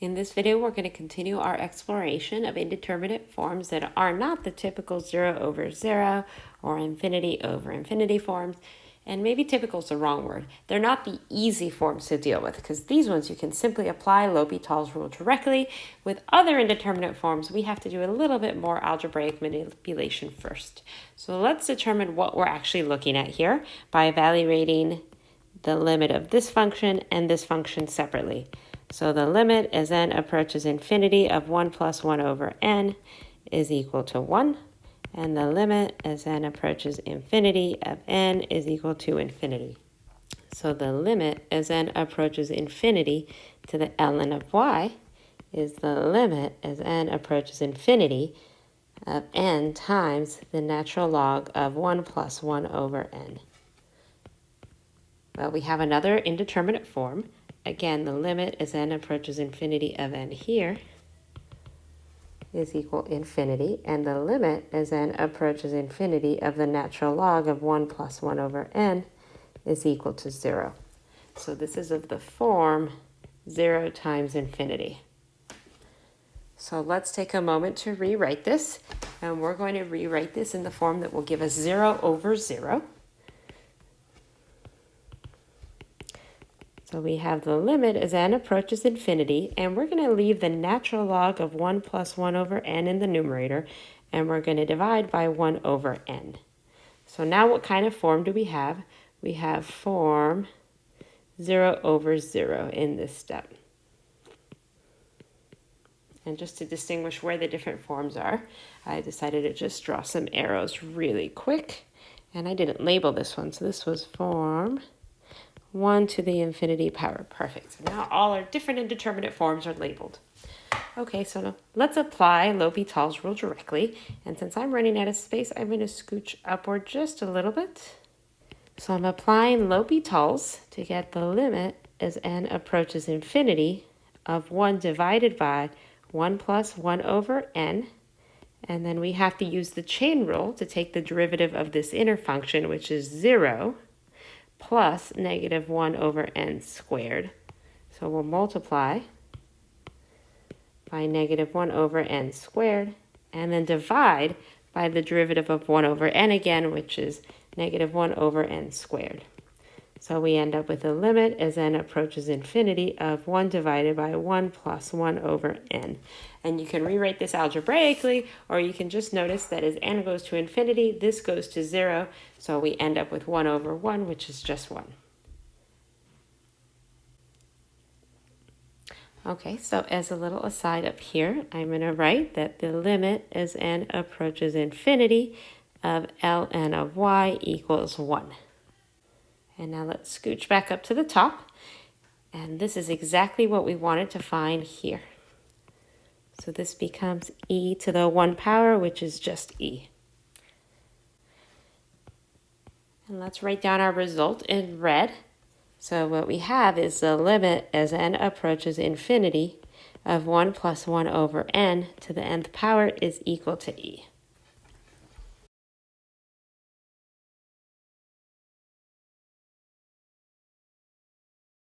In this video, we're going to continue our exploration of indeterminate forms that are not the typical 0 over 0 or infinity over infinity forms. And maybe typical is the wrong word. They're not the easy forms to deal with, because these ones you can simply apply L'Hopital's rule directly. With other indeterminate forms, we have to do a little bit more algebraic manipulation first. So let's determine what we're actually looking at here by evaluating the limit of this function and this function separately. So the limit as n approaches infinity of 1 plus 1 over n is equal to 1. And the limit as n approaches infinity of n is equal to infinity. So the limit as n approaches infinity to the ln of y is the limit as n approaches infinity of n times the natural log of 1 plus 1 over n. Well, we have another indeterminate form. Again, the limit as n approaches infinity of n here is equal to infinity, and the limit as n approaches infinity of the natural log of 1 plus 1 over n is equal to 0. So this is of the form 0 times infinity. So let's take a moment to rewrite this, and we're going to rewrite this in the form that will give us 0 over 0. So we have the limit as n approaches infinity, and we're going to leave the natural log of 1 plus 1 over n in the numerator, and we're going to divide by 1 over n. So now what kind of form do we have? We have form 0 over 0 in this step. And just to distinguish where the different forms are, I decided to just draw some arrows really quick, and I didn't label this one, so this was form 1 to the infinity power. Perfect. So now all our different indeterminate forms are labeled. Okay, so now let's apply L'Hopital's rule directly. And since I'm running out of space, I'm going to scooch upward just a little bit. So I'm applying L'Hopital's to get the limit as n approaches infinity of 1 divided by 1 plus 1 over n. And then we have to use the chain rule to take the derivative of this inner function, which is 0. Plus negative 1 over n squared. So we'll multiply by negative 1 over n squared, and then divide by the derivative of 1 over n again, which is negative 1 over n squared. So we end up with a limit as n approaches infinity of 1 divided by 1 plus 1 over n. And you can rewrite this algebraically, or you can just notice that as n goes to infinity, this goes to 0. So we end up with 1 over 1, which is just 1. Okay, so as a little aside up here, I'm going to write that the limit as n approaches infinity of ln of y equals 1. And now let's scooch back up to the top. And this is exactly what we wanted to find here. So this becomes e to the 1 power, which is just e. And let's write down our result in red. So what we have is the limit as n approaches infinity of 1 plus 1 over n to the nth power is equal to e.